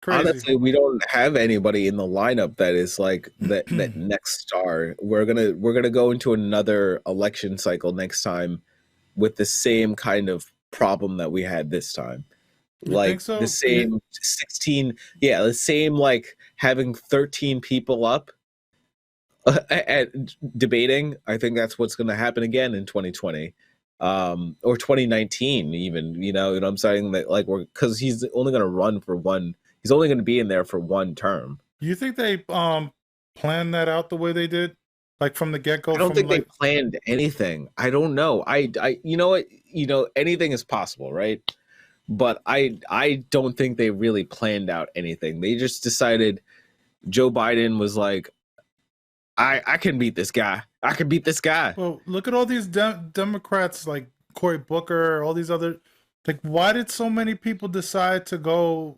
Crazy. honestly, we don't have anybody in the lineup that is like that next star. We're gonna go into another election cycle next time with the same kind of problem that we had this time. You think Like the so? same 16, yeah, the same like having 13 people up at debating. I think that's what's going to happen again in 2020, or 2019 even, you know what I'm saying, that like we're because he's only going to run for one, he's only going to be in there for one term. You think they planned that out the way they did, like from the get go? I don't From think they like, planned anything. I don't know. You know what, anything is possible, right? But I don't think they really planned out anything. They just decided. Joe Biden was like, I can beat this guy. I can beat this guy. well, look at all these Democrats like Cory Booker, all these other. Like, why did so many people decide to go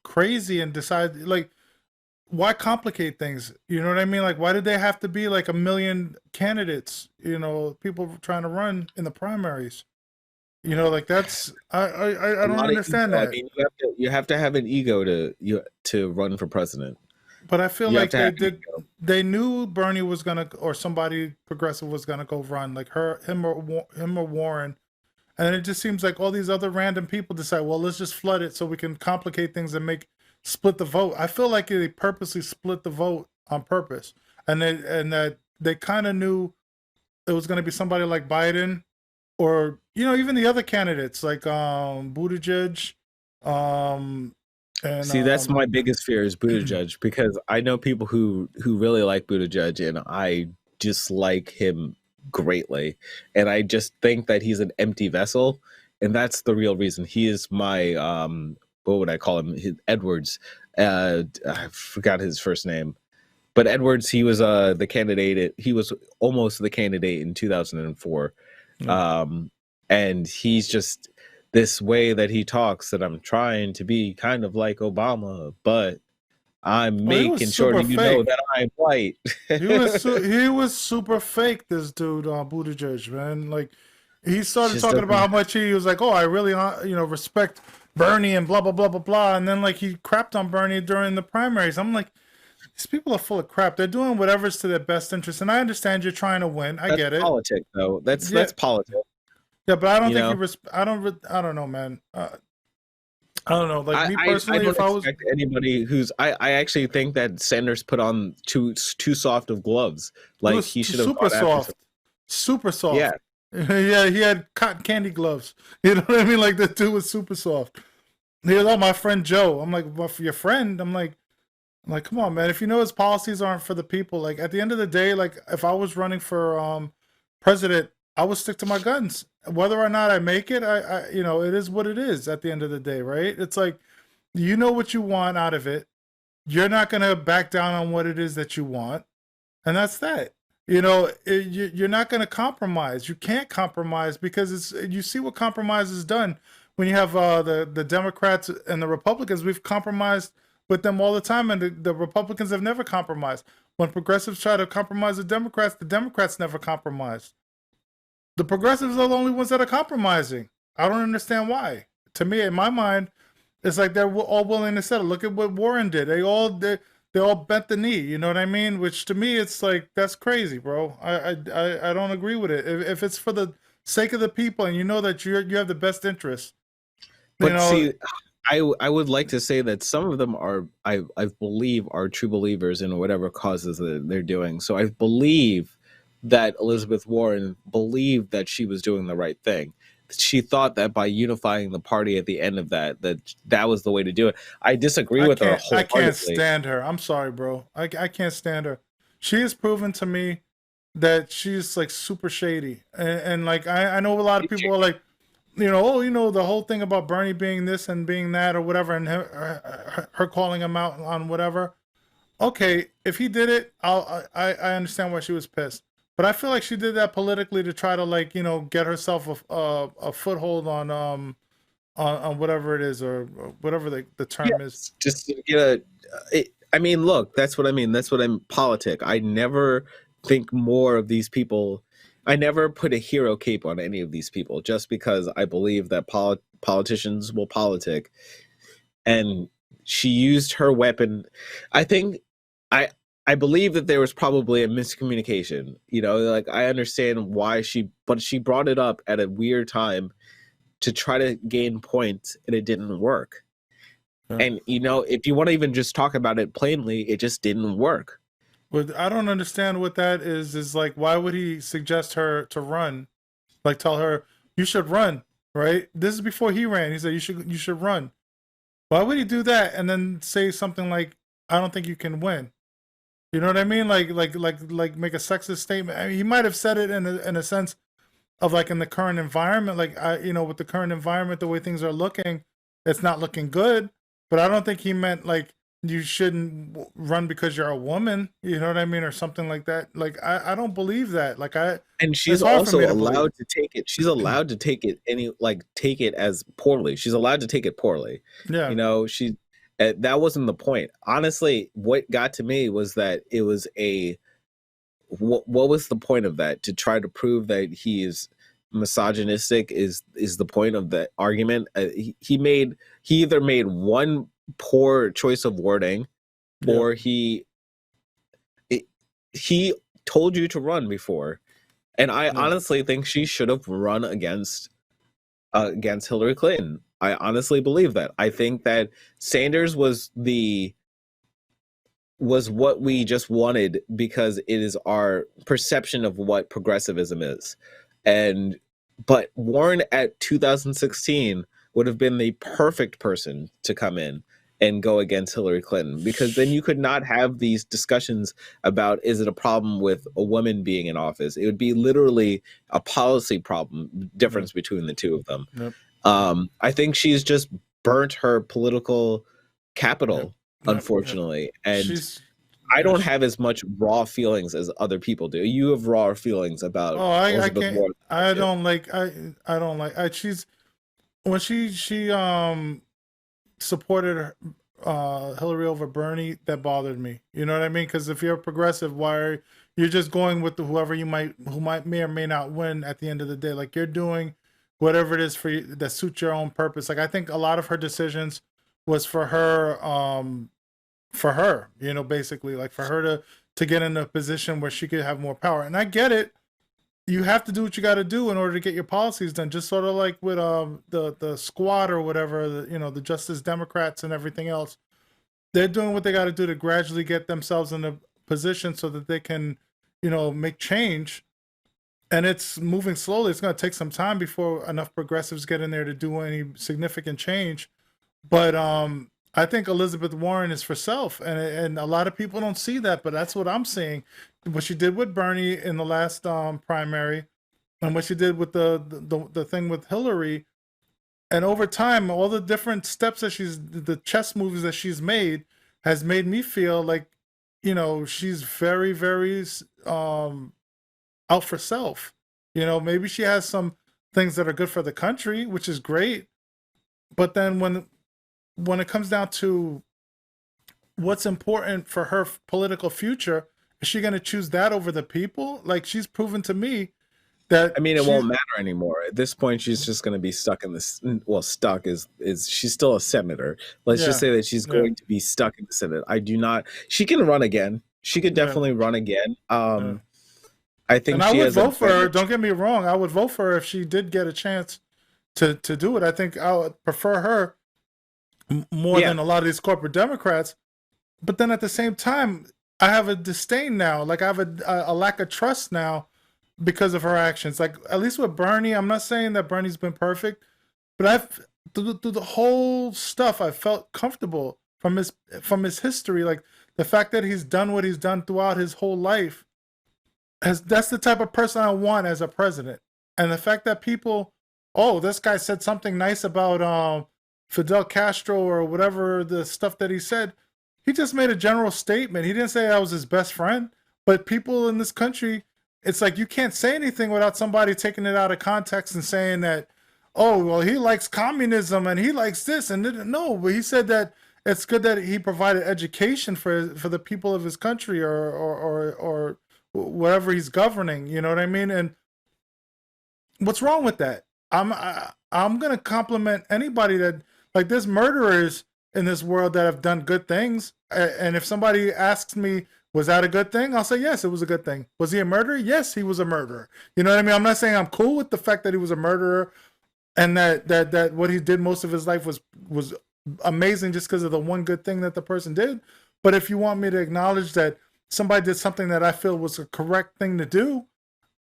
crazy and decide like? Why complicate things? You know what I mean? Like, why did they have to be like a million candidates? People trying to run in the primaries. Like that's I A don't lot of understand ego. I that. mean, you have to have an ego to run for president. But I feel You have like to have an ego. they knew Bernie was gonna or somebody progressive was gonna go run like him or Warren, and then it just seems like all these other random people decide, well, let's just flood it so we can complicate things and make split the vote. I feel like they purposely split the vote on purpose, and that they kind of knew it was gonna be somebody like Biden or even the other candidates like Buttigieg, um, and See, that's my biggest fear is Buttigieg, because I know people who really like Buttigieg, and I dislike him greatly, and I just think that he's an empty vessel, and that's the real reason. He is my what would I call him? Edwards. I forgot his first name, but Edwards. He was the candidate. He was almost the candidate in 2004, yeah. um, and he's just this way that he talks that I'm trying to be kind of like Obama, but I'm Oh, he was making sure super that you know fake. that I'm white. He was super fake. This dude, Buttigieg, man. Like, he started Just talking about doesn't. how much he was like, oh, I really, respect Bernie and blah blah blah blah blah. And then like he crapped on Bernie during the primaries. I'm like, these people are full of crap. They're doing whatever's to their best interest. And I understand you're trying to win. I That's get it. politics, though. That's Yeah, that's politics. yeah, but I don't You think know, I don't know, man. I don't know. Like I me I, I personally, don't if I was, expect anybody who's. I actually think that Sanders put on too soft of gloves. it Like was he should have super gone after some. soft, super Yeah, soft. Yeah, he had cotton candy gloves. You know what I mean? Like the dude was super soft. He was, oh, my friend Joe. I'm like, well, for your friend, I'm like, come on, man. If you know his policies aren't for the people, like at the end of the day, like if I was running for president, I would stick to my guns. Whether or not I make it, it is what it is at the end of the day, right? It's like you know what you want out of it. You're not gonna back down on what it is that you want, and that's that. You're not going to compromise. You can't compromise because you see what compromise has done when you have the Democrats and the Republicans. We've compromised with them all the time, and the Republicans have never compromised. When progressives try to compromise the Democrats never compromise. The progressives are the only ones that are compromising. I don't understand why. To me, in my mind, it's like they're all willing to settle. Look at what Warren did. They all bent the knee. You know what I mean? Which to me, it's like that's crazy, bro. I don't agree with it. If it's for the sake of the people, and you know that you have the best interest, you but know, see, I would like to say that some of them are I believe are true believers in whatever causes that they're doing. So I believe that Elizabeth Warren believed that she was doing the right thing. She thought that by unifying the party at the end of that was the way to do it. I disagree with her I can't wholeheartedly. stand her. I'm sorry, bro. I can't stand her. She has proven to me that she's like super shady, and like I know a lot of people are like, oh, the whole thing about Bernie being this and being that or whatever, and her calling him out on whatever. Okay, if he did it, I understand why she was pissed. But I feel like she did that politically to try to like get herself a foothold on whatever it is or whatever the term is. Yes, just I mean, look, that's what I mean. That's what I'm politic. I never think more of these people. I never put a hero cape on any of these people just because I believe that politicians will politic, and she used her weapon. I think I I believe that there was probably a miscommunication. You know, like I understand why but she brought it up at a weird time to try to gain points, and it didn't work. Yeah. And you know, if you want to even just talk about it plainly, it just didn't work. But I don't understand what that is. Is like, why would he suggest her to run? Like, tell her you should run, right? This is before he ran. He said you should run. Why would he do that and then say something like, "I don't think you can win"? You know what I mean? Like make a sexist statement. I mean, he might have said it in a sense of like in the current environment, like with the current environment, the way things are looking, it's not looking good. But I don't think he meant like you shouldn't run because you're a woman. You know what I mean, or something like that. Like I don't believe that. And It's she's hard for also me to believe. allowed to take it. She's allowed to take it take it as poorly. She's allowed to take it poorly. You Yeah, know, that wasn't the point. Honestly, what got to me was that it was a what was the point of that? To try to prove that he is misogynistic is the point of the argument. He either made one poor choice of wording, yeah, or he told you to run before. And I yeah, honestly think she should have run against Hillary Clinton. I honestly believe that. I think that Sanders was what we just wanted because it is our perception of what progressivism is. And but Warren at 2016 would have been the perfect person to come in and go against Hillary Clinton, because then you could not have these discussions about, is it a problem with a woman being in office? It would be literally a policy problem yeah, difference between the two of them. yeah, I think she's just burnt her political yeah, capital, yeah, yeah. unfortunately. And She's I yeah. don't have as much raw feelings as other people do. You have raw feelings about Oh, I Elizabeth can't. Warren. I don't like. I don't like. She's when she supported Hillary over Bernie, that bothered me. You know what I mean? Because if you're a progressive, why are you're just going with whoever who might may or may not win at the end of the day? Like, you're doing whatever it is for you that suits your own purpose. Like, I think a lot of her decisions was for her. Basically, like, for her to get in a position where she could have more power. And I get it. You have to do what you got to do in order to get your policies done. Just sort of like with the squad or whatever, the Justice Democrats and everything else. They're doing what they got to do to gradually get themselves in a position so that they can, make change. And it's moving slowly. It's going to take some time before enough progressives get in there to do any significant change. But I think Elizabeth Warren is for self, and a lot of people don't see that, but that's what I'm seeing. What she did with Bernie in the last primary, and what she did with the thing with Hillary, and over time, all the different steps that the chess moves that she's made, has made me feel like, she's very, very out for self. Maybe she has some things that are good for the country, which is great, but then when it comes down to what's important for her political future, is she going to choose that over the people? Like, she's proven to me that I mean, it she, won't matter anymore. At this point, she's just going to be stuck in this. Well, stuck is she's still a senator. Let's just yeah, say that she's yeah, going to be stuck in the Senate. I do not. She can run again. She could yeah, definitely run again. yeah. I And think I she would has a vote for better. her. Don't get me wrong. I would vote for her if she did get a chance to do it. I think I would prefer her more Yeah, than a lot of these corporate Democrats. But then at the same time, I have a disdain now. Like, I have a lack of trust now because of her actions. Like, at least with Bernie, I'm not saying that Bernie's been perfect, but through the whole stuff, I felt comfortable from his history. Like, the fact that he's done what he's done throughout his whole life, that's the type of person I want as a president. And the fact that people, oh, this guy said something nice about Fidel Castro or whatever the stuff that he said. He just made a general statement. He didn't say I was his best friend. But people in this country, it's like you can't say anything without somebody taking it out of context and saying that, oh, well, he likes communism and he likes this and no. But he said that it's good that he provided education for the people of his country, or wherever he's governing. You know what I mean? And what's wrong with that? I'm gonna compliment anybody that, like, there's murderers in this world that have done good things. And if somebody asks me, was that a good thing? I'll say, yes, it was a good thing. Was he a murderer? Yes, he was a murderer. You know what I mean? I'm not saying I'm cool with the fact that he was a murderer and that what he did most of his life was amazing just because of the one good thing that the person did. But if you want me to acknowledge that somebody did something that I feel was a correct thing to do,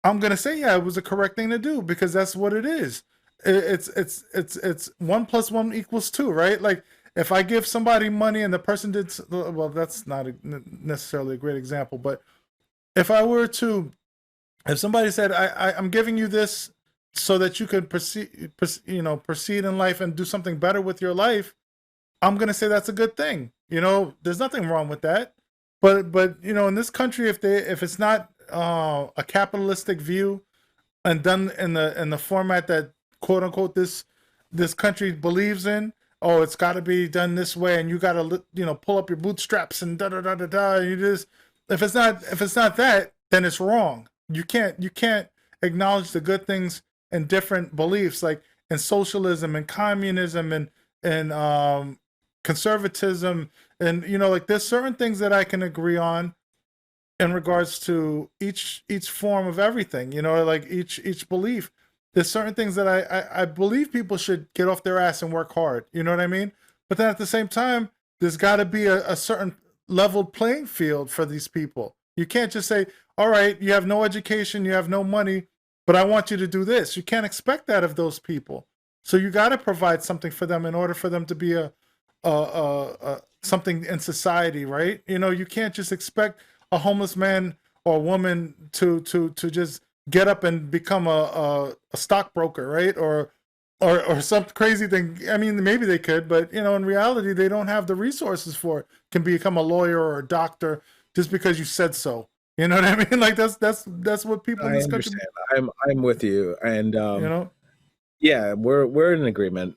I'm gonna say, yeah, it was a correct thing to do because that's what it is. It's 1 + 1 = 2, right? Like if I give somebody money and the person did well, that's not necessarily a great example, but if I were to, if somebody said, I'm giving you this so that you can proceed in life and do something better with your life, I'm gonna say that's a good thing. There's nothing wrong with that. But in this country, if it's not a capitalistic view and done in the format that quote unquote this country believes in, oh, it's got to be done this way, and you got to pull up your bootstraps and da da da da da. You just if it's not that, then it's wrong. You can't acknowledge the good things in different beliefs, like in socialism and communism and conservatism, and like there's certain things that I can agree on in regards to each form of everything, like each belief. There's certain things that I believe people should get off their ass and work hard, you know what I mean? But then at the same time, there's got to be a certain leveled playing field for these people. You can't just say, all right, you have no education, you have no money, but I want you to do this. You can't expect that of those people. So you got to provide something for them in order for them to be a something in society, right? You can't just expect a homeless man or woman to just get up and become a stockbroker, right? Or some crazy thing. I mean, maybe they could, but in reality, they don't have the resources for it. Can become a lawyer or a doctor just because you said so. You know what I mean? Like that's what people in I this country. understand. I'm with you, and You know. yeah, we're in agreement.